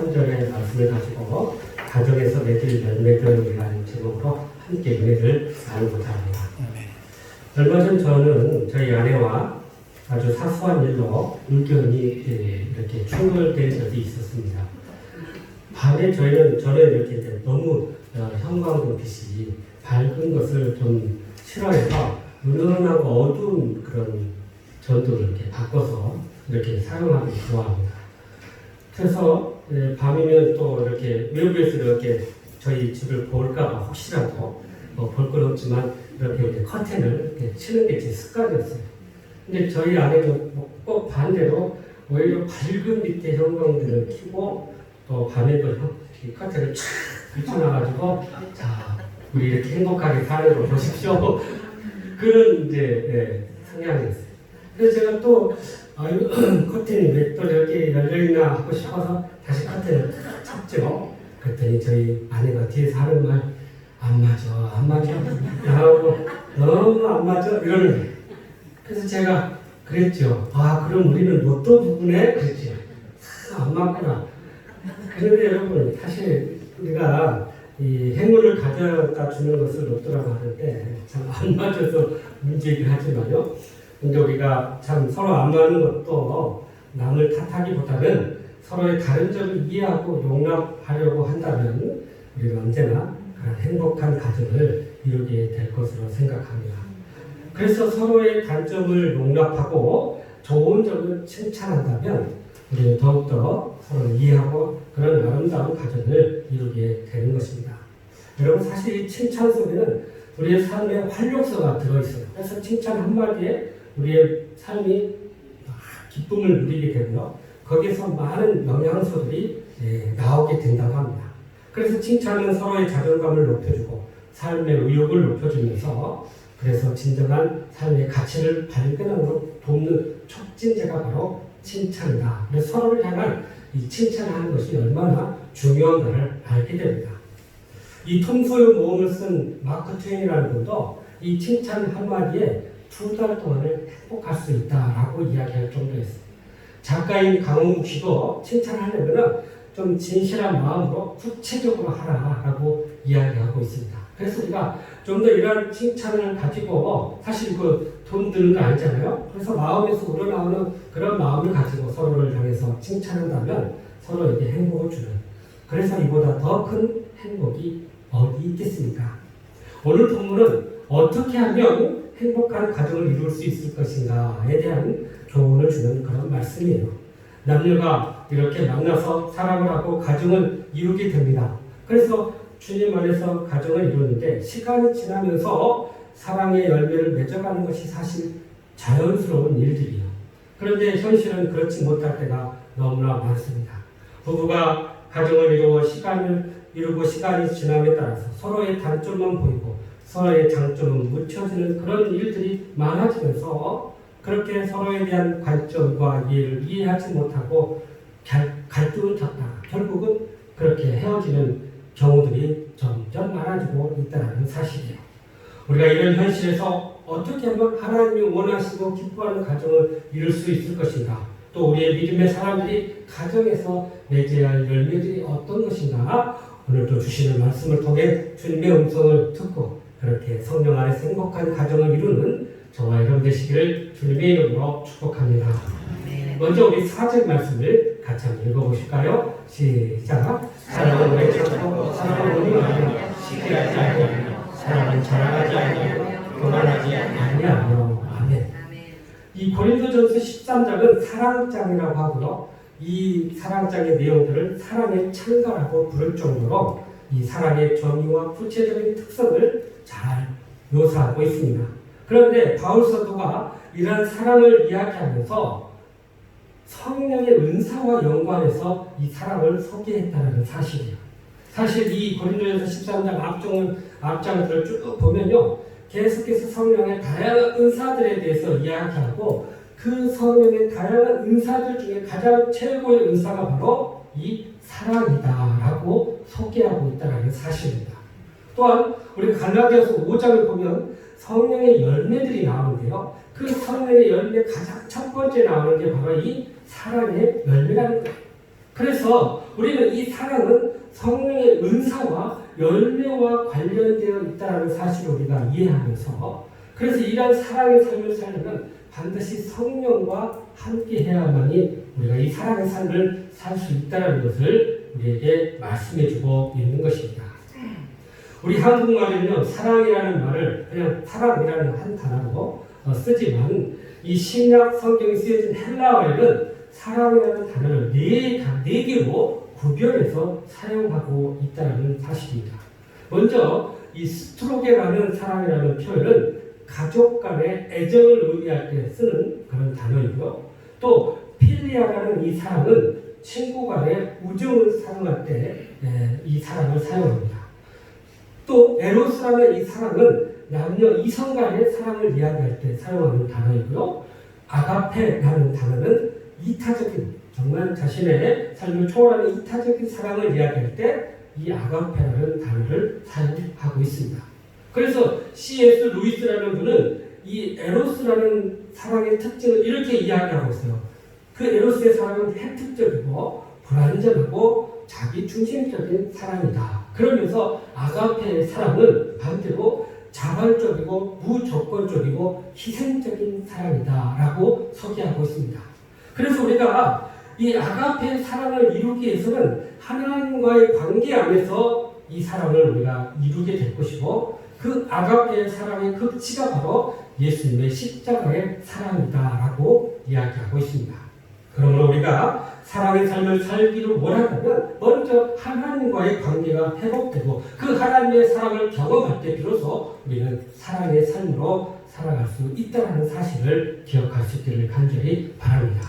3절의 말씀을 가지고 가정에서 맺을 열매들이라는 제목으로 함께 은혜를 나누고자 합니다. 얼마 전 저는 저희 아내와 아주 사소한 일로 의견이 이렇게 충돌된 적이 있었습니다. 밤에 저는 이렇게 너무 형광등빛이 밝은 것을 좀 싫어해서 은은하고 어두운 그런 전등을 이렇게 바꿔서 이렇게 사용하기 좋아합니다. 그래서 밤이면 또 이렇게 외부에서 이렇게 저희 집을 볼까봐 혹시라도 볼 건 없지만 이렇게 커튼을 이렇게 치는 게 제 습관이었어요. 근데 저희 아내는 꼭 반대로 오히려 밝은 밑에 형광등을 켜고 또 밤에도 커튼을 쫙 비춰놔가지고 자 우리 이렇게 행복하게 사는 거 보십시오. 그런 이제 성향이었어요. 그래서 제가 또 커튼이 왜 또 이렇게 열려있나 하고 싶어서 다시 커튼을 쳤죠. 그랬더니 저희 아내가 뒤에서 하는 말 안 맞아 나하고 너무 안 맞아 이러는 거예요. 그래서 제가 그랬죠. 아 그럼 우리는 로또 부분에 그랬죠. 안 맞구나. 그런데 여러분 사실 우리가 이 행운을 가져다 주는 것을 로또라고 하는데 참 안 맞아서 문제이긴 하지만요. 근데 우리가 참 서로 안 맞는 것도 남을 탓하기보다는 서로의 다른 점을 이해하고 용납하려고 한다면 우리가 언제나 그런 행복한 가정을 이루게 될 것으로 생각합니다. 그래서 서로의 단점을 용납하고 좋은 점을 칭찬한다면 우리는 더욱더 서로를 이해하고 그런 아름다운 가정을 이루게 되는 것입니다. 여러분 사실 이 칭찬 속에는 우리의 삶의 활력소가 들어있어요. 그래서 칭찬 한마디에 우리의 삶이 기쁨을 누리게 되고요. 거기에서 많은 영양소들이 나오게 된다고 합니다. 그래서 칭찬은 서로의 자존감을 높여주고 삶의 의욕을 높여주면서 그래서 진정한 삶의 가치를 발견하도록 돕는 촉진제가 바로 칭찬이다. 그래서 서로를 향한 이 칭찬하는 것이 얼마나 중요한가를 알게 됩니다. 이 톰소유 모음을 쓴 마크 트웨인이라는 분도 이 칭찬 한마디에 2달 동안을 행복할 수 있다라고 이야기할 정도였어요. 작가인 강홍국 씨도 칭찬하려면 좀 진실한 마음으로 구체적으로 하라라고 이야기하고 있습니다. 그래서 우리가 좀 더 이런 칭찬을 가지고 사실 돈 드는 거 아니잖아요. 그래서 마음에서 우러나오는 그런 마음을 가지고 서로를 향해서 칭찬한다면 서로에게 행복을 주는 그래서 이보다 더 큰 행복이 어디 있겠습니까? 오늘 본문은 어떻게 하면 행복한 가정을 이룰 수 있을 것인가에 대한 교훈을 주는 그런 말씀이에요. 남녀가 이렇게 만나서 사랑을 하고 가정을 이루게 됩니다. 그래서 주님 안에서 가정을 이루는데 시간이 지나면서 사랑의 열매를 맺어가는 것이 사실 자연스러운 일들이에요. 그런데 현실은 그렇지 못할 때가 너무나 많습니다. 부부가 가정을 이루고 시간이 지남에 따라서 서로의 단점만 보이고 서로의 장점은 묻혀지는 그런 일들이 많아지면서 그렇게 서로에 대한 관점과 이해를 이해하지 못하고 갈등을 겪다가 결국은 그렇게 헤어지는 경우들이 점점 많아지고 있다는 사실이에요. 우리가 이런 현실에서 어떻게 하면 하나님이 원하시고 기뻐하는 가정을 이룰 수 있을 것인가? 또 우리의 믿음의 사람들이 가정에서 맺어야 할 열매들이 어떤 것인가? 오늘도 주시는 말씀을 통해 주님의 음성을 듣고 그렇게 성령 안에서 행복한 가정을 이루는 저와 여러분 되시기를 주님의 이름으로 축복합니다. 먼저 우리 4절 말씀을 같이 한번 읽어보실까요? 시작! 사랑은 오래 참고 사랑은 오래 아니하며 시기하지 아니하며 사랑은 자랑하지 아니하며 교만하지 아니하며 아멘. 이 고린도전서 13장은 사랑장이라고 하고요. 이 사랑장의 내용들을 사랑의 창가라고 부를 정도로 이 사랑의 정의와 구체적인 특성을 잘 묘사하고 있습니다. 그런데 바울 사도가 이러한 사랑을 이야기하면서 성령의 은사와 연관해서 이 사랑을 소개했다는 사실이에요. 사실 이 고린도전서 13장 앞장들을 쭉 보면요. 계속해서 성령의 다양한 은사들에 대해서 이야기하고 그 성령의 다양한 은사들 중에 가장 최고의 은사가 바로 이 사랑이다라고 소개하고 있다는 사실입니다. 또한 우리 갈라디아서 5장을 보면 성령의 열매들이 나오는데요. 그 성령의 열매 가장 첫 번째 나오는 게 바로 이 사랑의 열매라는 거예요. 그래서 우리는 이 사랑은 성령의 은사와 열매와 관련되어 있다는 사실을 우리가 이해하면서, 그래서 이러한 사랑의 삶을 살려면 반드시 성령과 함께 해야만이 우리가 이 사랑의 삶을 살 수 있다는 것을 우리에게 말씀해주고 있는 것입니다. 우리 한국말에는요, 사랑이라는 말을 그냥 사랑이라는 한 단어로 쓰지만 이 신약 성경에 쓰여진 헬라어에는 사랑이라는 단어를 네 개로 구별해서 사용하고 있다는 사실입니다. 먼저 이 스트로게라는 사랑이라는 표현은 가족 간의 애정을 의미할 때 쓰는 그런 단어이고요. 또 필리아라는 이 사랑은 친구 간의 우정을 사용할 때 이 사랑을 사용합니다. 또 에로스라는 이 사랑은 남녀 이성 간의 사랑을 이야기할 때 사용하는 단어이고요. 아가페라는 단어는 이타적인, 정말 자신의 삶을 초월하는 이타적인 사랑을 이야기할 때 이 아가페라는 단어를 사용하고 있습니다. 그래서 C.S. 루이스라는 분은 이 에로스라는 사랑의 특징을 이렇게 이야기하고 있어요. 그 에로스의 사랑은 혜택적이고 불완전하고 자기 중심적인 사랑이다. 그러면서 아가페의 사랑은 반대로 자발적이고 무조건적이고 희생적인 사랑이다 라고 소개하고 있습니다. 그래서 우리가 이 아가페의 사랑을 이루기 위해서는 하나님과의 관계 안에서 이 사랑을 우리가 이루게 될 것이고, 그 아가페의 사랑의 극치가 바로 예수님의 십자가의 사랑이다 라고 이야기하고 있습니다. 그러므로 우리가 사랑의 삶을 살기를 원한다면 먼저 하나님과의 관계가 회복되고 그 하나님의 사랑을 경험할 때 비로소 우리는 사랑의 삶으로 살아갈 수 있다는 사실을 기억할 수 있기를 간절히 바랍니다.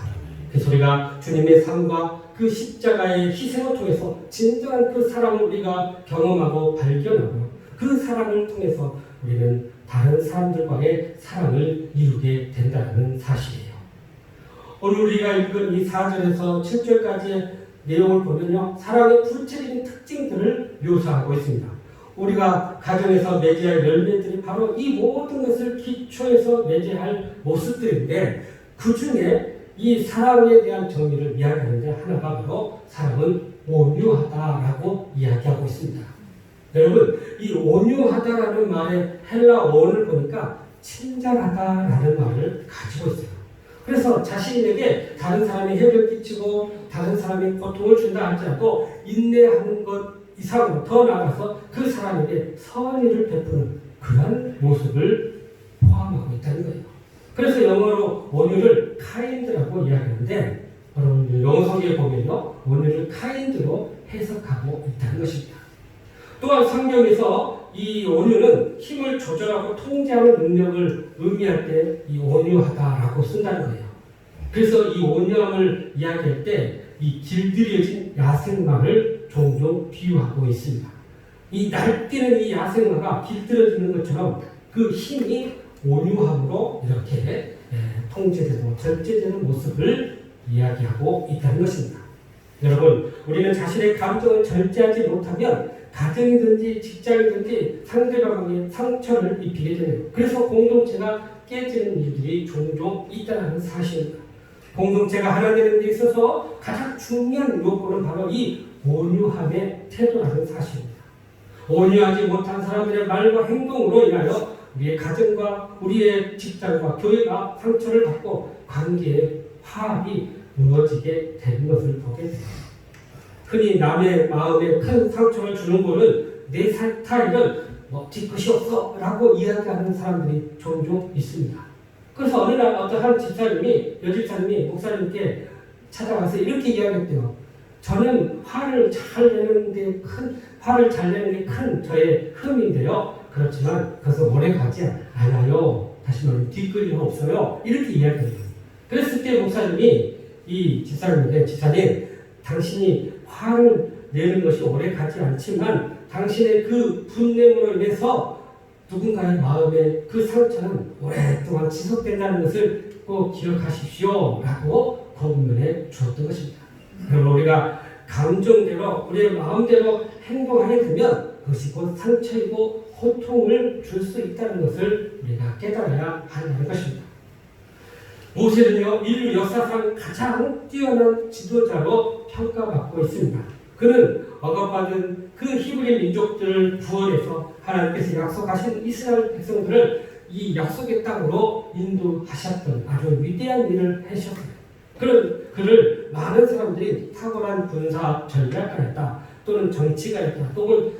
그래서 우리가 주님의 삶과 그 십자가의 희생을 통해서 진정한 그 사랑을 우리가 경험하고 발견하고 그 사랑을 통해서 우리는 다른 사람들과의 사랑을 이루게 된다는 사실이에요. 오늘 우리가 읽은 이 4절에서 7절까지의 내용을 보면요, 사랑의 구체적인 특징들을 묘사하고 있습니다. 우리가 가정에서 맺어야 열매들이 바로 이 모든 것을 기초해서 맺어야 모습들인데, 그 중에 이 사랑에 대한 정의를 이야기하는데 하나가 바로 사랑은 온유하다라고 이야기하고 있습니다. 여러분, 이 온유하다라는 말의 헬라 어원을 보니까 친절하다라는 말을 가지고 있어요. 그래서 자신에게 다른 사람이 해를 끼치고 다른 사람이 고통을 준다 할지라도 인내하는 것 이상으로 더 나아가서 그 사람에게 선의를 베푸는 그런 모습을 포함하고 있다는 거예요. 그래서 영어로 온유를 kind라고 이야기하는데, 여러분 영어 성경에 보면요, 온유를 kind로 해석하고 있다는 것입니다. 또한 성경에서 이 온유는 힘을 조절하고 통제하는 능력을 의미할 때 이 온유하다라고 쓴다는 거예요. 그래서 이 온유함을 이야기할 때 이 길들여진 야생마를 종종 비유하고 있습니다. 이 날뛰는 이 야생마가 길들여지는 것처럼 그 힘이 온유함으로 이렇게 통제되고 절제되는 모습을 이야기하고 있다는 것입니다. 여러분, 우리는 자신의 감정을 절제하지 못하면 가정이든지 직장이든지 상대방에게 상처를 입히게 되네요. 그래서 공동체가 깨지는 일들이 종종 있다는 사실입니다. 공동체가 하나 되는 데 있어서 가장 중요한 요건은 바로 이 온유함의 태도라는 사실입니다. 온유하지 못한 사람들의 말과 행동으로 인하여 우리의 가정과 우리의 직장과 교회가 상처를 받고 관계의 화합이 무너지게 되는 것을 보게 됩니다. 흔히 남의 마음에 큰 상처를 주는 것은 내 스타일은 뒤끝이 없어 라고 이야기하는 사람들이 종종 있습니다. 그래서 어느 날 어떤 집사님이, 여집사님이 목사님께 찾아와서 이렇게 이야기했대요. 저는 화를 잘 내는 게 큰 저의 흠인데요. 그렇지만 그것은 오래 가지 않아요. 다시 말하면 뒤끝이 없어요. 이렇게 이야기해요. 그랬을 때 목사님이 이 집사님에게, 집사님, 당신이 화를 내는 것이 오래 가지 않지만 당신의 그 분냄으로 인해서 누군가의 마음에 그 상처는 오랫동안 지속된다는 것을 꼭 기억하십시오 라고 권면해 주었던 것입니다. 그럼 우리가 감정대로 우리의 마음대로 행동하게 되면 그것이 곧 상처이고 고통을 줄 수 있다는 것을 우리가 깨달아야 한다는 것입니다. 모세는요, 인류 역사상 가장 뛰어난 지도자로 평가받고 있습니다. 그는 억압받은 그 히브리 민족들을 구원해서 하나님께서 약속하신 이스라엘 백성들을 이 약속의 땅으로 인도하셨던 아주 위대한 일을 하셨어요. 그를 많은 사람들이 탁월한 군사 전략가였다, 또는 정치가였다, 또는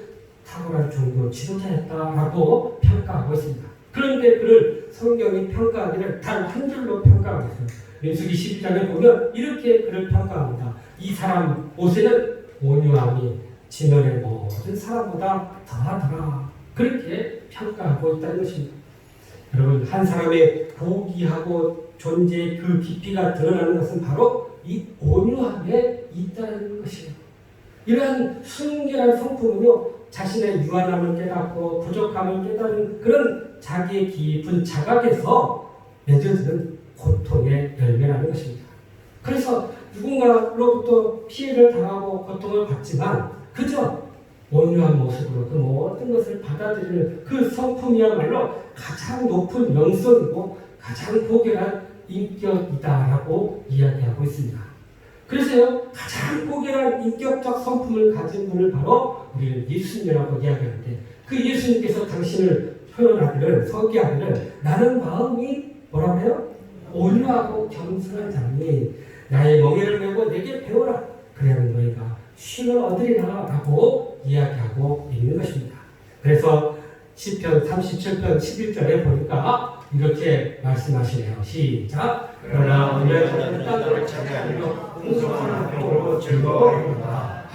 탁월한 종교 지도자였다라고 평가하고 있습니다. 그런데 그를 성경이 평가하기를 단 한 줄로 평가하고 있어요. 민수기 12장에 보면 이렇게 그를 평가합니다. 이 사람 옷에는 온유함이 지면의 모든 사람보다 더하더라. 그렇게 평가하고 있다는 것입니다. 여러분, 한 사람의 고귀하고 존재의 그 깊이가 드러나는 것은 바로 이 온유함에 있다는 것이에요. 이러한 순결한 성품은요, 자신의 유한함을 깨닫고 부족함을 깨닫는 그런 자기의 깊은 자각에서 맺어지는 고통의 열매라는 것입니다. 그래서 누군가로부터 피해를 당하고 고통을 받지만 그저 온유한 모습으로 그 모든 것을 받아들이는 그 성품이야말로 가장 높은 명성이고 가장 고결한 인격이다라고 이야기하고 있습니다. 그래서요, 가장 고결한 인격적 성품을 가진 분을 바로 우리는 예수님이라고 이야기하는데, 그 예수님께서 당신을 표현하기를, 서기하기를 나는 마음이 뭐라고 해요? 온유하고 겸손한 자니 나의 멍에를 메고 내게 배워라. 그래야만 너희가 쉼을 얻으리라 라고 이야기하고 있는 것입니다. 그래서 시편 37편 11절에 보니까 이렇게 말씀하시네요. 시작. 그러나 온유한 자는 차지하며 풍성한 평으로 즐거워하리로다.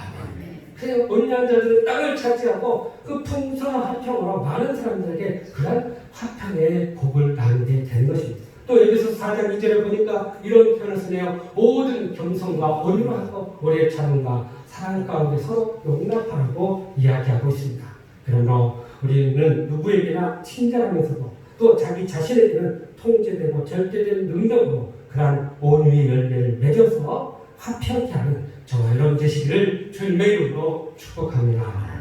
그래서 온유한 자들은 땅을 차지하고 그 풍성한 화평으로 많은 사람들에게 그런 화평의 복을 나누게 되는 것입니다. 또 에베소서 4장 2절에 보니까 이런 표현을 쓰네요. 모든 겸손과 온유로 하고 오래 참음과 사랑 가운데 서로 용납하라고 이야기하고 있습니다. 그러므로 우리는 누구에게나 친절하면서도 또 자기 자신에게는 통제되고 절대된 능력으로 그러한 온유의 열매를 맺어서 화평케 하는 저와 여러분 되시기를 주님의 이름으로 축복합니다.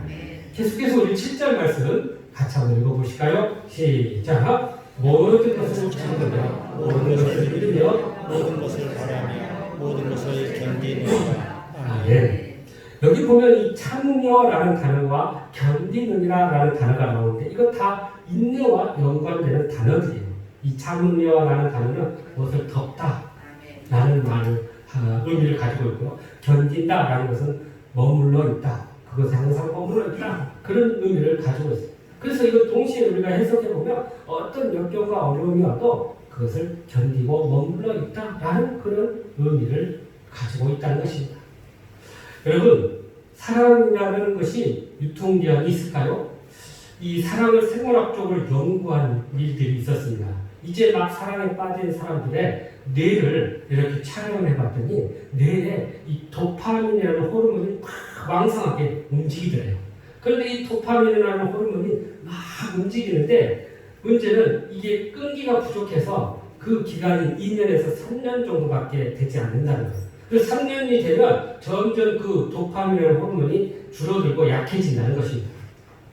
계속해서 우리 7절 말씀 같이 한번 읽어보실까요? 시작. 모든 것을 참으며 모든 것을 믿으며 모든 것을 바라며 모든 것을 견디느니라. 아멘. 여기 보면 이 참으며라는 단어와 견디느니라라는 단어가 나오는데 이거 다 인내와 연관되는 단어들이에요. 이 참으며라는 단어는 무엇을 덮다라는 의미를 가지고 있고요. 견딘다라는 것은 머물러 있다, 그것에 항상 머물러 있다, 그런 의미를 가지고 있어요. 그래서 이걸 동시에 우리가 해석해 보면 어떤 역경과 어려움이 와도 그것을 견디고 머물러 있다라는 그런 의미를 가지고 있다는 것입니다. 여러분, 사랑이라는 것이 유통기한이 있을까요? 이 사랑을 생물학적으로 연구한 일들이 있었습니다. 이제 막 사랑에 빠진 사람들의 뇌를 이렇게 촬영해 봤더니 뇌에 이 도파민이라는 호르몬이 막 왕성하게 움직이더래요. 그런데 이 도파민이라는 호르몬이 막 움직이는데 문제는 이게 끈기가 부족해서 그 기간이 2년에서 3년 정도밖에 되지 않는다는 거예요. 그 3년이 되면 점점 그 도파민이라는 호르몬이 줄어들고 약해진다는 것입니다.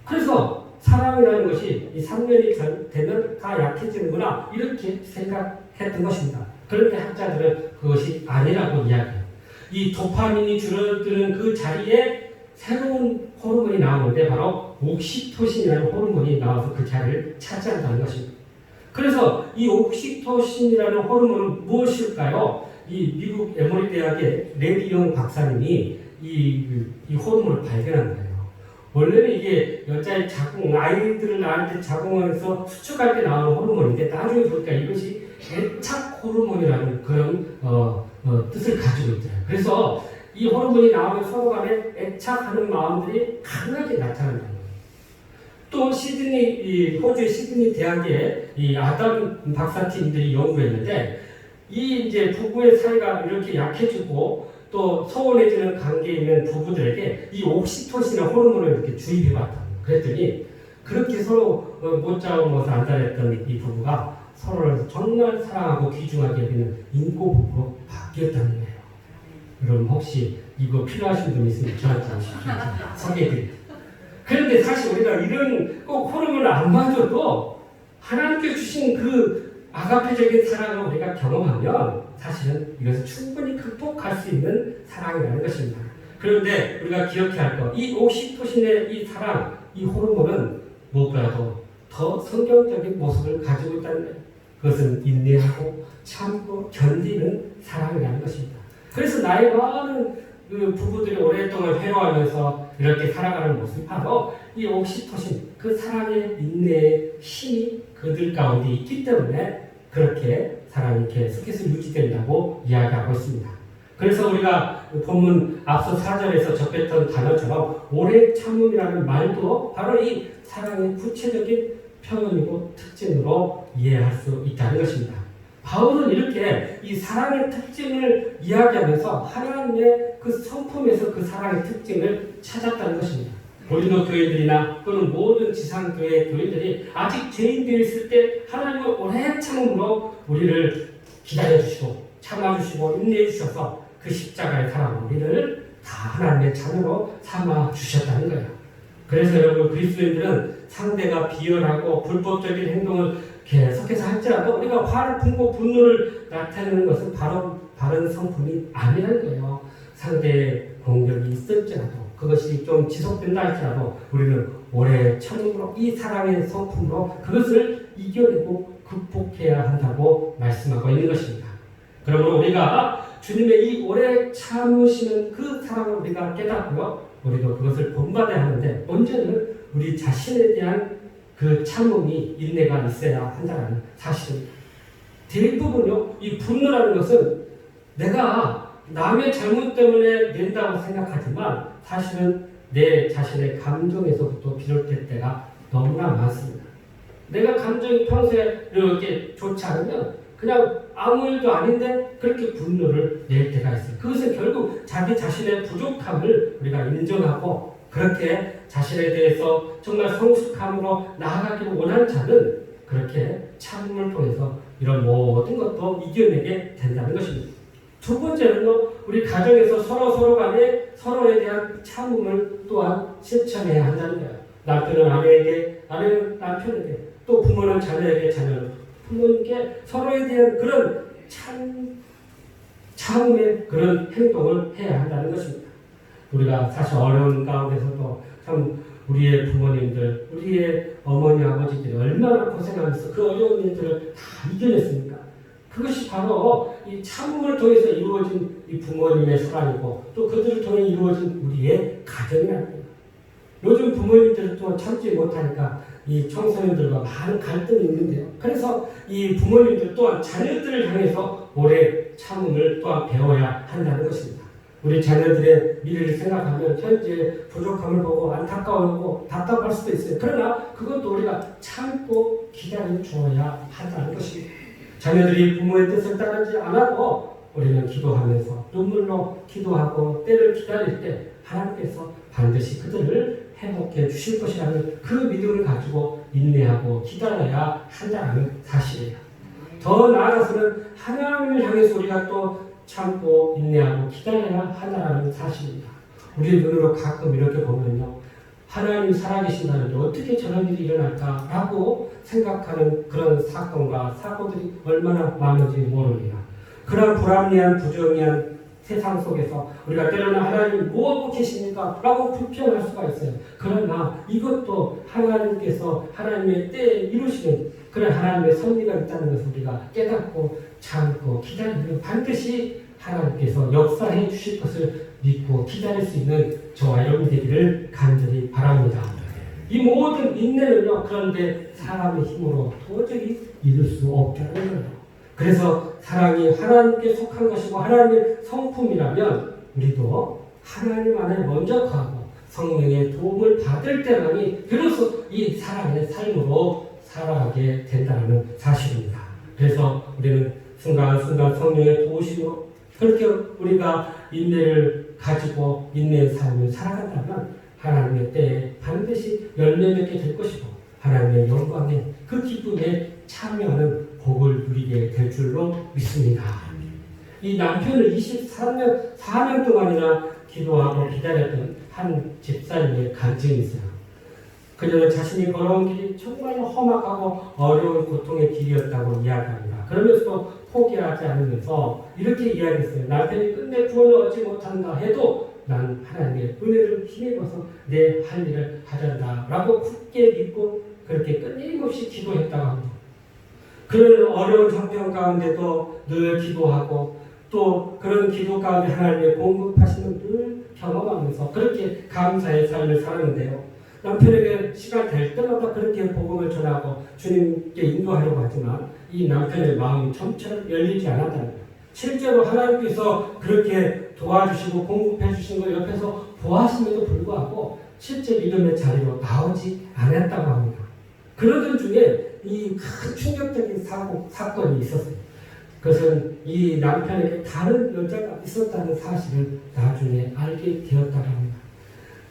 그래서 사랑이라는 것이 이 3년이 되면 다 약해지는구나 이렇게 생각했던 것입니다. 그런데 학자들은 그것이 아니라고 이야기해요. 이 도파민이 줄어드는 그 자리에 새로운 호르몬이 나오는데 바로 옥시토신이라는 호르몬이 나와서 그 자리를 차지한다는 것입니다. 그래서 이 옥시토신이라는 호르몬은 무엇일까요? 이 미국 에모리 대학의 레디영 박사님이 이 호르몬을 발견한 거예요. 원래는 이게 여자의 자궁, 아이들을 낳을 때 자궁에서 수축할 때 나오는 호르몬인데 나중에 보니까 이것이 애착 호르몬이라는 그런 뜻을 가지고 있더라고요. 그래서 이 호르몬이 나오면 서로 간에 애착하는 마음들이 강하게 나타난다는 거예요. 또 호주의 시드니 대학의 이 아담 박사팀들이 연구했는데 이 이제 부부의 사이가 이렇게 약해지고 또 소원해지는 관계에 있는 부부들에게 이 옥시토신 호르몬을 이렇게 주입해봤다. 그랬더니 그렇게 서로 못 잡아먹어서 안달했던 이 부부가 서로를 정말 사랑하고 귀중하게 여기는 인고 부부로 바뀌었다는 거예요. 여러분 혹시 이거 필요하신 분 있으면 저한테 소개해드릴게요. 그런데 사실 우리가 이런 꼭 호르몬을 안 맞아도 하나님께 주신 그 아가페적인 사랑을 우리가 경험하면 사실은 이것을 충분히 극복할 수 있는 사랑이라는 것입니다. 그런데 우리가 기억해야 할 것, 이 옥시토신의 이 사랑, 이 호르몬은 무엇보다도 더 성경적인 모습을 가지고 있다는 거예요. 그것은 인내하고 참고 견디는 사랑이라는 것입니다. 그래서 나의 많은 그 부부들이 오랫동안 회로하면서 이렇게 살아가는 모습이 바로 이 옥시토신, 그 사랑의 인내의 힘이 그들 가운데 있기 때문에 그렇게 사랑이 계속해서 유지된다고 이야기하고 있습니다. 그래서 우리가 본문 앞서 4절에서 접했던 단어처럼 오래 참음이라는 말도 바로 이 사랑의 구체적인 표현이고 특징으로 이해할 수 있다는 것입니다. 바울은 이렇게 이 사랑의 특징을 이야기하면서 하나님의 그 성품에서 그 사랑의 특징을 찾았다는 것입니다. 고린도 교회들이나 또는 모든 지상교회 교회들이 아직 죄인되어 있을 때 하나님은 오래 참음으로 우리를 기다려주시고 참아주시고 인내해주셔서 그 십자가의 사랑 우리를 다 하나님의 자녀로 삼아주셨다는 거예요. 그래서 여러분 그리스도인들은 상대가 비열하고 불법적인 행동을 계속해서 할지라도 우리가 화를 품고 분노를 나타내는 것은 바로 바른 성품이 아니라는 거예요. 상대의 공격이 있을지라도 그것이 좀 지속된다 할지라도 우리는 오래 참음으로 이 사랑의 성품으로 그것을 이겨내고 극복해야 한다고 말씀하고 있는 것입니다. 그러므로 우리가 주님의 이 오래 참으시는 그 사랑을 우리가 깨닫고요. 우리도 그것을 본받아야 하는데 먼저는 우리 자신에 대한 그 참음이 인내가 있어야 한다는 사실입니다. 대부분요, 이 분노라는 것은 내가 남의 잘못 때문에 낸다고 생각하지만 사실은 내 자신의 감정에서부터 비롯될 때가 너무나 많습니다. 내가 감정이 평소에 이렇게 좋지 않으면 그냥 아무 일도 아닌데 그렇게 분노를 낼 때가 있어요. 그것은 결국 자기 자신의 부족함을 우리가 인정하고 그렇게 자신에 대해서 정말 성숙함으로 나아가기를 원하는 자는 그렇게 참음을 통해서 이런 모든 것도 이겨내게 된다는 것입니다. 두 번째는요, 우리 가정에서 서로 간에 서로에 대한 참음을 또한 실천해야 한다는 거예요. 남편은 아내에게, 아내는 남편에게, 또 부모는 자녀에게, 자녀는 부모님께 서로에 대한 그런 참음의 그런 행동을 해야 한다는 것입니다. 우리가 사실 어려운 가운데서도 참 우리의 부모님들, 우리의 어머니, 아버지들이 얼마나 고생하면서 그 어려운 일들을 다 이겨냈습니까? 그것이 바로 이 참음을 통해서 이루어진 이 부모님의 사랑이고 또 그들을 통해 이루어진 우리의 가정이라는 거예요. 요즘 부모님들은 또 참지 못하니까 이 청소년들과 많은 갈등이 있는데요. 그래서 이 부모님들 또한 자녀들을 향해서 오래 참음을 또한 배워야 한다는 것입니다. 우리 자녀들의 미래를 생각하면 현재 부족함을 보고 안타까워하고 답답할 수도 있어요. 그러나 그것도 우리가 참고 기다려 주어야 한다는 것입니다. 자녀들이 부모의 뜻을 따르지 않아도 우리는 기도하면서 눈물로 기도하고 때를 기다릴 때 하나님께서 반드시 그들을 회복해 주실 것이라는 그 믿음을 가지고 인내하고 기다려야 한다는 사실이에요. 더 나아가서는 하나님을 향해서 우리가 또 참고 인내하고 기다려야 한다는 사실입니다. 우리의 눈으로 가끔 이렇게 보면요, 하나님 살아계신다는데 어떻게 저런 일이 일어날까라고 생각하는 그런 사건과 사고들이 얼마나 많은지 모릅니다. 그런 불합리한 부정의한 세상 속에서 우리가 때로는 하나님 뭐하고 계십니까? 라고 불평할 수가 있어요. 그러나 이것도 하나님께서 하나님의 때에 이루시는 그런 하나님의 섭리가 있다는 것을 우리가 깨닫고 참고 기다리면 반드시 하나님께서 역사해 주실 것을 믿고 기다릴 수 있는 저와 여러분 되기를 간절히 바랍니다. 이 모든 인내는요, 그런데 사람의 힘으로 도저히 이룰 수 없다는 거예요. 그래서 사랑이 하나님께 속한 것이고 하나님의 성품이라면 우리도 하나님 안에 먼저 가고 성령의 도움을 받을 때만이 비로소 이 사랑의 삶으로 살아가게 된다는 사실입니다. 그래서 우리는 순간순간 성령의 도우심으로 그렇게 우리가 인내를 가지고 인내의 삶을 살아간다면 하나님의 때에 반드시 열매 맺게 될 것이고 하나님의 영광에 그 기쁨에 참여하는 복을 누리게 될 줄로 믿습니다. 이 남편을 4년 동안이나 기도하고 기다렸던 한 집사님의 간증이 있어요. 그녀는 자신이 걸어온 길이 정말 험악하고 어려운 고통의 길이었다고 이야기합니다. 그러면서도 포기하지 않으면서 이렇게 이야기했어요. 남편이 끝내 구원을 얻지 못한다 해도 난 하나님의 은혜를 힘입어서 내 할 일을 하련다라고 굳게 믿고 그렇게 끊임없이 기도했다고 합니다. 그런 어려운 형편 가운데도 늘 기도하고 또 그런 기도 가운데 하나님의 공급하심을 늘 경험하면서 그렇게 감사의 삶을 살았는데요. 남편에게 시간 될 때마다 그렇게 복음을 전하고 주님께 인도하려고 하지만 이 남편의 마음이 점처럼 열리지 않았다는 거예요. 실제로 하나님께서 그렇게 도와주시고 공급해 주신 걸 옆에서 보았음에도 불구하고 실제 믿음의 자리로 나오지 않았다고 합니다. 그러던 중에 이 큰 충격적인 사건이 있었어요. 그것은 이 남편에게 다른 여자가 있었다는 사실을 나중에 알게 되었다고 합니다.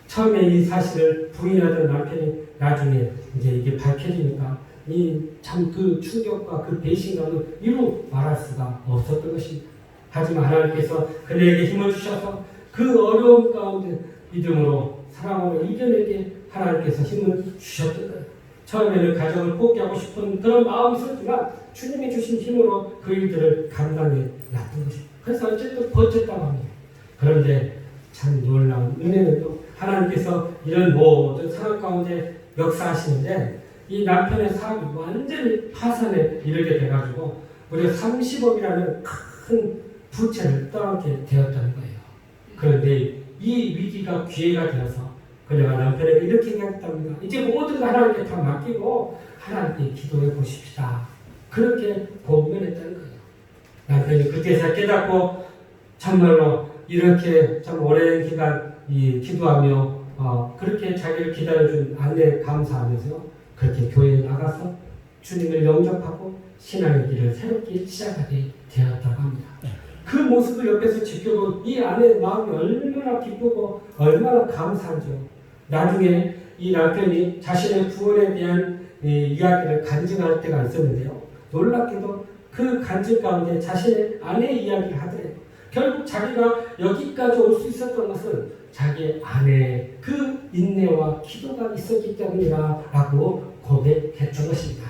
처음에 이 사실을 부인하던 남편이 나중에 이제 이게 밝혀지니까 이 참 그 충격과 그 배신감을 이루 말할 수가 없었던 것입니다. 하지만 하나님께서 그에게 힘을 주셔서 그 어려움 가운데 믿음으로 사랑으로 이겨내게 하나님께서 힘을 주셨던 거예요. 처음에는 가정을 포기하고 싶은 그런 마음이 있었지만 주님이 주신 힘으로 그 일들을 감당해 놨던 것입니다. 그래서 어쨌든 버텼다고 합니다. 그런데 참 놀라운 은혜는요. 하나님께서 이런 모든 상황 가운데 역사하시는데 이 남편의 사업이 완전히 파산에 이르게 돼가지고 무려 30억이라는 큰 부채를 떠안게 되었다는 거예요. 그런데 이 위기가 기회가 되어서 그녀가 남편에게 이렇게 얘기했답니다. 이제 모든 거 하나님께 다 맡기고 하나님께 기도해 보십시다. 그렇게 권면했다는 거예요. 남편이 그때서 깨닫고 참말로 이렇게 참 오랜 기간 기도하며 그렇게 자기를 기다려준 아내에 감사하면서 그렇게 교회에 나가서 주님을 영접하고 신앙의 길을 새롭게 시작하게 되었다고 합니다. 그 모습을 옆에서 지켜본 이 아내의 마음이 얼마나 기쁘고 얼마나 감사한지요. 나중에 이 남편이 자신의 구원에 대한 이야기를 간증할 때가 있었는데요. 놀랍게도 그 간증 가운데 자신의 아내의 이야기를 하더래요. 결국 자기가 여기까지 올 수 있었던 것은 자기의 아내의 그 인내와 기도가 있었기 때문이라고 고백했던 것입니다.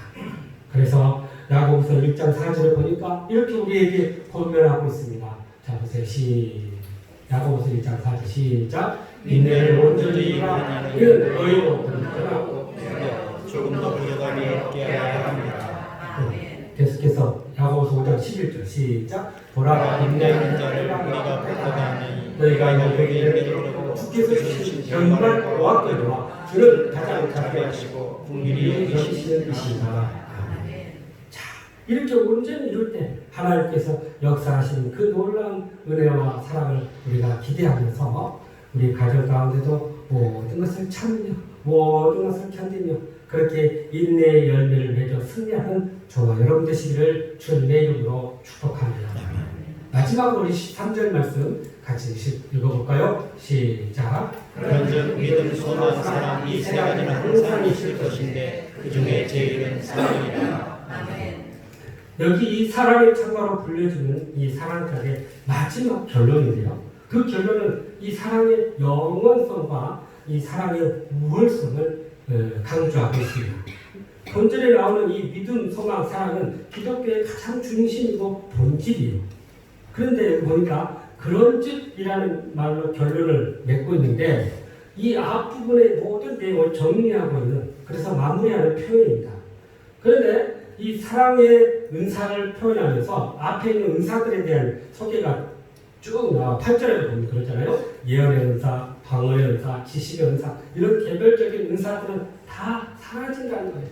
그래서 야고보서 1장 4절을 보니까 이렇게 우리에게 권면하고 있습니다. 자 보세요. 야고보서 1장 4절 시작. 인내를 온전히 이루는 이는 의로 드러나고 조금 더 부족함이 있게 하여야 합니다. 계속해서 야고보서 5장 11절 시작. 보라 인내하는 자를 우리가 복하다니 너희가 여기 있는 주께서 주신 경건을 보았거니와 주를 가장 자비하시고 긍휼히 여기시는 이시다. 이렇게 온전히 이룰 때 하나님께서 역사하시는 그 놀라운 은혜와 사랑을 우리가 기대하면서 우리 가정 가운데도 모든 것을 참으며 모든 것을 견디며 그렇게 인내의 열매를 맺어 승리하는 저와 여러분 되시기를 주님의 이름으로 축복합니다. 마지막으로 우리 13절 말씀 같이 읽어볼까요? 시작. 그런즉 믿음, 소망, 사랑 이 세 가지는 항상 있을 것인데 그 중에 제일은 사랑이다. 여기 이 사랑의 참가로 불려주는 이 사랑까지의 마지막 결론인데요. 그 결론은 이 사랑의 영원성과 이 사랑의 우월성을 강조하고 있습니다. 본절에 나오는 이 믿음, 소망, 사랑은 기독교의 가장 중심이고 본질이에요. 그런데 보니까 그런즉이라는 말로 결론을 맺고 있는데 이 앞부분의 모든 내용을 정리하고 있는 그래서 마무리하는 표현입니다. 그런데 이 사랑의 은사를 표현하면서 앞에 있는 은사들에 대한 소개가 쭉 나와 8절에 보면 그러잖아요. 예언의 은사, 방언의 은사, 지식의 은사 이런 개별적인 은사들은 다 사라진다는 거예요.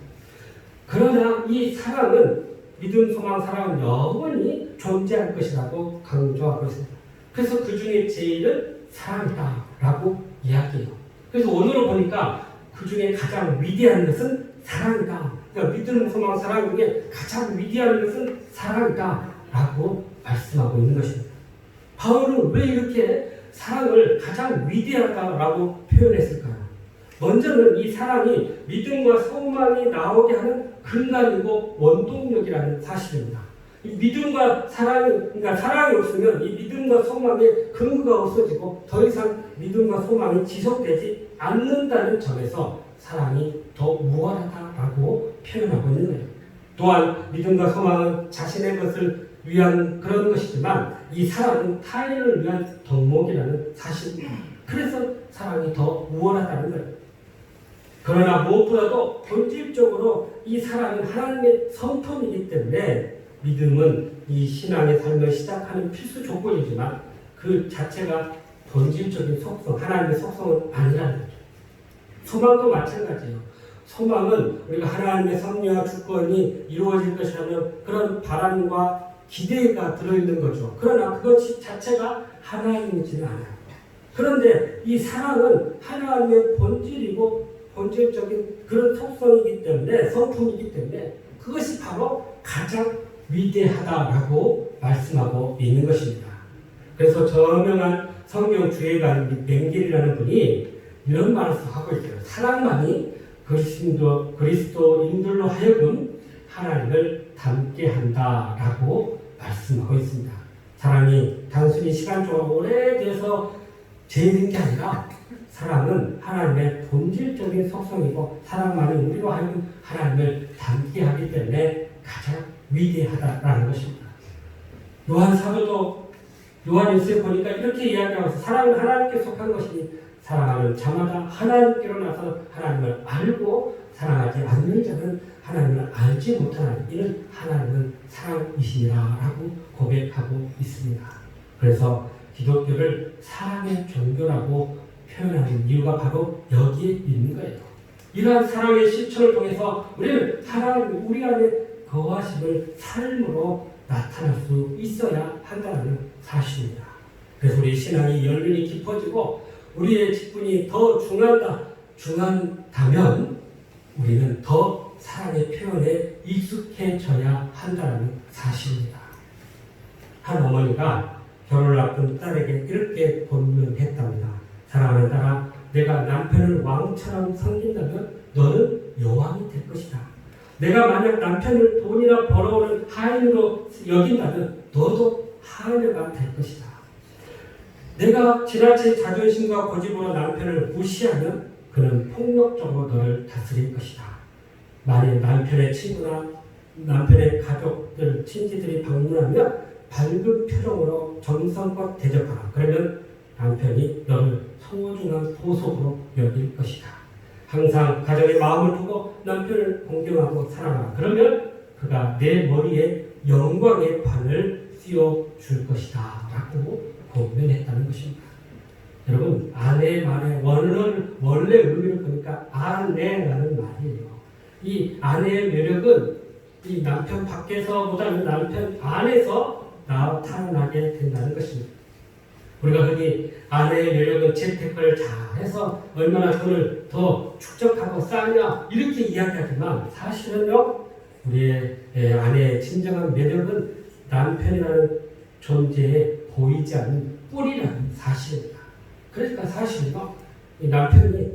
그러나 이 사랑은 믿음, 소망, 사랑은 영원히 존재할 것이라고 강조하고 있습니다. 그래서 그 중에 제일은 사랑이다라고 이야기해요. 그래서 오늘을 보니까 그 중에 가장 위대한 것은 사랑이다. 그러니까 믿음, 소망, 사랑 중에 가장 위대한 것은 사랑이다라고 말씀하고 있는 것입니다. 바울은 왜 이렇게 사랑을 가장 위대하다라고 표현했을까요? 먼저는 이 사랑이 믿음과 소망이 나오게 하는 근간이고 원동력이라는 사실입니다. 이 믿음과 사랑이, 그러니까 사랑이 없으면 이 믿음과 소망의 근거가 없어지고 더 이상 믿음과 소망이 지속되지 않는다는 점에서 사랑이 더 우월하다라고 표현하고 있는 거예요. 또한 믿음과 소망은 자신의 것을 위한 그런 것이지만 이 사랑은 타인을 위한 덕목이라는 사실입니다. 그래서 사랑이 더 우월하다는 거예요. 그러나 무엇보다도 본질적으로 이 사랑은 하나님의 성품이기 때문에 믿음은 이 신앙의 삶을 시작하는 필수 조건이지만 그 자체가 본질적인 속성, 하나님의 속성은 아니라는 거죠. 소망도 마찬가지예요. 소망은 우리가 하나님의 섭리와 주권이 이루어질 것이라는 그런 바람과 기대가 들어있는 거죠. 그러나 그것 자체가 하나님이지는 않아요. 그런데 이 사랑은 하나님의 본질이고 본질적인 그런 속성이기 때문에, 성품이기 때문에 그것이 바로 가장 위대하다라고 말씀하고 있는 것입니다. 그래서 저명한 성경 주예가인 맹길이라는 분이 이런 말을 하고 있어요. 사랑만이 그리스도인들로 하여금 하나님을 닮게 한다라고 말씀하고 있습니다. 사랑이 단순히 시간적으로 오래돼서 제일인 게 아니라 사랑은 하나님의 본질적인 속성이고 사랑만이 우리로 하여금 하나님을 닮게 하기 때문에 가장 위대하다라는 것입니다. 요한 사도도 요한일서에 보니까 이렇게 이야기하고 있어요. 사랑은 하나님께 속한 것이니 사랑하는 자마다 하나님께로 나서 하나님을 알고 사랑하지 않는 자는 하나님을 알지 못하는 이는 하나님은 사랑이시니라라고 고백하고 있습니다. 그래서 기독교를 사랑의 종교라고 표현하는 이유가 바로 여기에 있는 거예요. 이러한 사랑의 실천을 통해서 우리는 하나님 우리 안에 거하심을 삶으로 나타날 수 있어야 한다는 사실입니다. 그래서 우리 신앙이 열륜이 깊어지고 우리의 직분이 더 중요하다면 우리는 더 사랑의 표현에 익숙해져야 한다는 사실입니다. 한 어머니가 결혼을 앞둔 딸에게 이렇게 권면했답니다. 사랑하는 딸아, 내가 남편을 왕처럼 섬긴다면 너는 여왕이 될 것이다. 내가 만약 남편을 돈이나 벌어오는 하인으로 여긴다면 너도 하인녀가 될 것이다. 내가 지나친 자존심과 고집으로 남편을 무시하면 그는 폭력적으로 너를 다스릴 것이다. 만일 남편의 친구나 남편의 가족들, 친지들이 방문하면 밝은 표정으로 정성껏 대접하라. 그러면 남편이 너를 소중한 보석으로 여길 것이다. 항상 가정의 마음을 두고 남편을 공경하고 사랑하라. 그러면 그가 내 머리에 영광의 관을 씌워줄 것이다. 라고 권면했다는 것입니다. 여러분, 아내의 말의 원래 의미를 보니까 아내라는 말이에요. 이 아내의 매력은 이 남편 밖에서보다는 남편 안에서 나타나게 된다는 것입니다. 우리가 흔히 아내의 매력은 재테크를 잘해서 얼마나 돈을 더 축적하고 쌓냐 이렇게 이야기하지만 사실은요, 우리의 아내의 진정한 매력은 남편이라는 존재에 보이지 않는 뿌리라는 사실입니다. 그러니까 사실은요, 이 남편이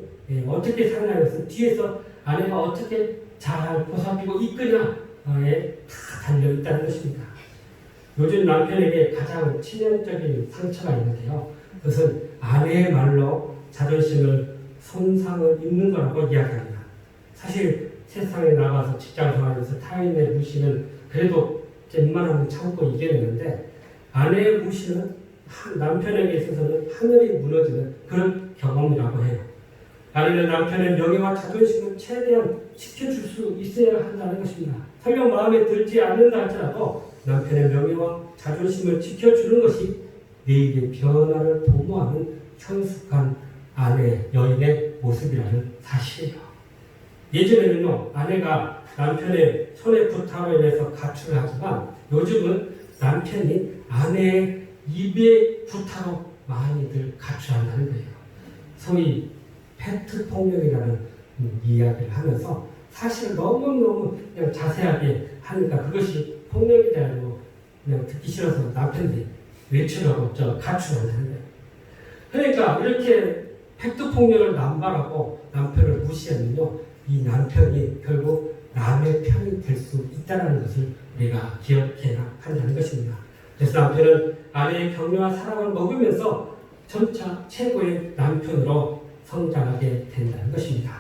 어떻게 살아가면서 뒤에서 아내가 어떻게 잘 보살피고 이끄냐에 다 달려있다는 것입니다. 요즘 남편에게 가장 치명적인 상처가 있는데요. 그것은 아내의 말로 자존심을 손상을 입는 거라고 이야기합니다. 사실 세상에 나가서 직장 생활하면서 타인의 무시는 그래도 웬만하면 참고 이겨내는데 아내의 무시는 남편에게 있어서는 하늘이 무너지는 그런 경험이라고 해요. 아내는 남편의 명예와 자존심을 최대한 지켜줄 수 있어야 한다는 것입니다. 설령 마음에 들지 않는다 할지라도 남편의 명예와 자존심을 지켜주는 것이 내일의 변화를 도모하는 성숙한 아내, 여인의 모습이라는 사실이에요. 예전에는요, 아내가 남편의 손에 부탁으로 인해서 가출을 하지만 요즘은 남편이 아내의 입에 부탁으로 많이들 가출한다는 거예요. 소위 팩트 폭력이라는 이야기를 하면서 사실 너무너무 그냥 자세하게 하니까 그것이 폭력이 되고 그냥 듣기 싫어서 남편들이 외치려고 가출한다는 거예요. 그러니까 이렇게 팩트 폭력을 남발하고 남편을 무시하면요, 이 남편이 결국 남의 편이 될 수 있다는 것을 우리가 기억해야 한다는 것입니다. 그래서 남편은 아내의 격려와 사랑을 먹으면서 점차 최고의 남편으로 성장하게 된다는 것입니다.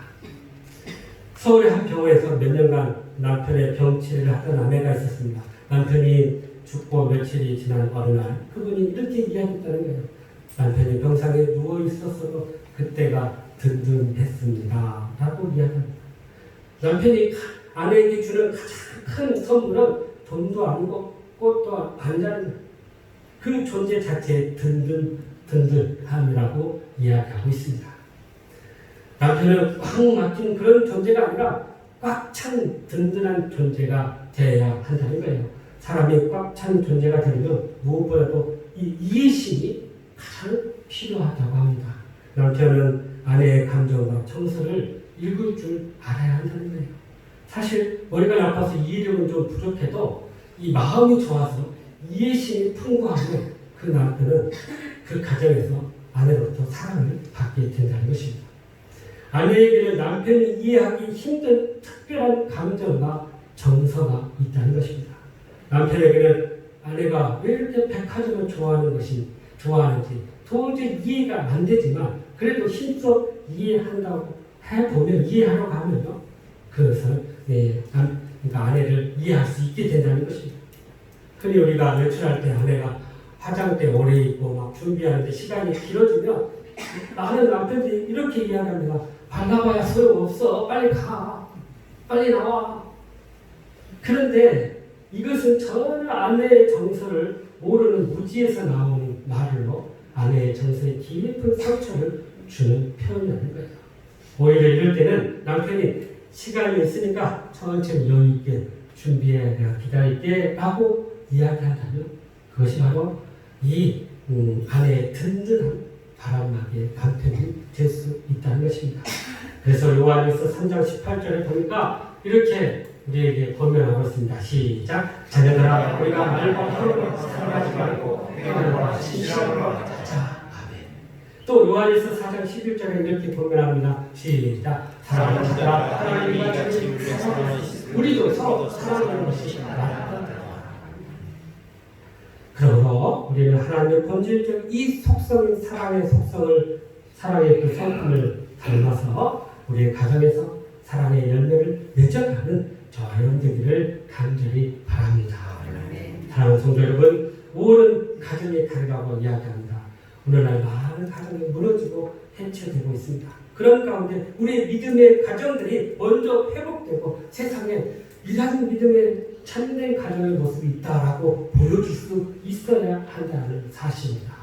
서울의 한 병원에서 몇 년간 남편의 병치료를 하던 아내가 있었습니다. 남편이 죽고 며칠이 지난 어느 날 그분이 이렇게 이야기했다는 거예요. 남편이 병상에 누워 있었어도 그때가 든든했습니다 라고 이야기합니다. 남편이 아내에게 주는 가장 큰 선물은 돈도 아니고 꽃도 아니라는 그 존재 자체의 든든함이라고 이야기하고 있습니다. 남편은 꽉 막힌 그런 존재가 아니라 꽉 찬 든든한 존재가 되어야 한다는 거예요. 사람이 꽉 찬 존재가 되려면 무엇보다도 이 이해심이 가장 필요하다고 합니다. 남편은 아내의 감정과 정서를 읽을 줄 알아야 한다는 거예요. 사실 머리가 나빠서 이해력은 좀 부족해도 이 마음이 좋아서 이해심이 풍부하면 그 남편은 그 가정에서 아내로부터 사랑을 받게 된다는 것입니다. 아내에게는 남편이 이해하기 힘든 특별한 감정과 정서가 있다는 것입니다. 남편에게는 아내가 왜 이렇게 백화점을 좋아하는지 도저히 이해가 안 되지만 그래도 힘써 이해한다고 해보면 이해하려고 하면요. 그것을 그러니까 아내를 이해할 수 있게 된다는 것입니다. 흔히 우리가 외출할 때 아내가 화장대 오래 입고 막 준비하는데 시간이 길어지면 많은 남편들이 이렇게 이야기합니다. 발라봐야 소용없어. 빨리 가. 빨리 나와. 그런데 이것은 전혀 아내의 정서를 모르는 무지에서 나오는 말로 아내의 정서에 깊은 상처를 주는 표현이라는 거예요. 오히려 이럴 때는 남편이 시간이 있으니까 천천히 여유 있게 준비해 내가 기다릴게 라고 이야기한다면 그것이 바로 이 아내의 든든한 바람막이의 남편이 될 수 있다는 것입니다. 그래서 요한일서 3장 18절에 보니까 이렇게 우리에게 권면하고 있습니다. 시작. 자녀들아 우리가 말과 혀로 살아가지 말고 행함과 진실함으로 하자. 아멘. 또 요한일서 4장 11절에 이렇게 권면합니다. 시작. 사랑하는 자들아 하나님이 같이 우리를 사랑하시고 우리도 서로 사랑하는 것이 맞다. 그러므로 우리는 하나님의 본질적 이 속성인 사랑의 그 성품을 닮아서 우리의 가정에서 사랑의 열매를 맺어가는 저와 여러분 되기를 간절히 바랍니다. 사랑하는 성도 여러분, 오늘은 가정의 달이라고 이야기합니다. 오늘날 많은 가정이 무너지고 해체되고 있습니다. 그런 가운데 우리의 믿음의 가정들이 먼저 회복되고 세상에 이러한 믿음의 참된 가정의 모습이 있다라고 보여줄 수 있어야 한다는 사실입니다.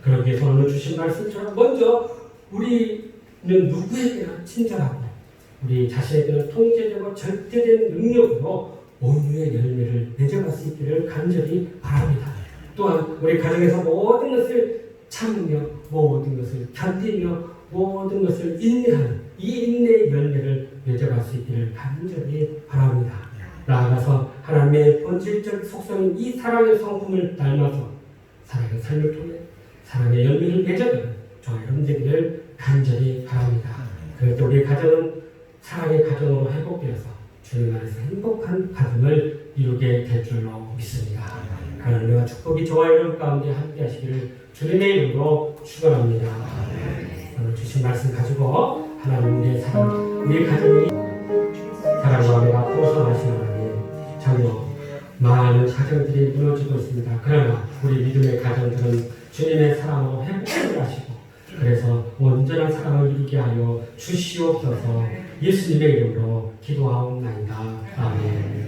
그러기 위해서 오늘 주신 말씀처럼 먼저 우리는 누구에게나 친절하고 우리 자신에게는 통제되고 절대된 능력으로 온유의 열매를 맺어갈 수 있기를 간절히 바랍니다. 또한 우리 가정에서 모든 것을 참으며 모든 것을 견디며 모든 것을 인내하는 이 인내의 열매를 맺어갈 수 있기를 간절히 바랍니다. 나아가서 하나님의 본질적 속성인 이 사랑의 성품을 닮아서 사랑의 삶을 통해 사랑의 열매를 맺어가는 저와 여러분 되기를 간절히 바랍니다. 그럴 때 우리 가정은 사랑의 가정으로 회복되어서 주님 안에서 행복한 가정을 이루게 될 줄로 믿습니다. 하나님과 축복이 저와 여러분 가운데 함께 하시기를 주님의 이름으로 축원합니다. 오늘 주신 말씀 가지고 하나님 우리의 사랑, 우리의 가정이 사랑과 내가 포성하시는 하나님 참으로 많은 가정들이 무너지고 있습니다. 그러나 우리 믿음의 가정들은 주님의 사랑으로 회복을 하시고 그래서 온전한 사랑을 이루게 하여 주시옵소서. 예수님의 이름으로 기도하옵나이다. 아멘.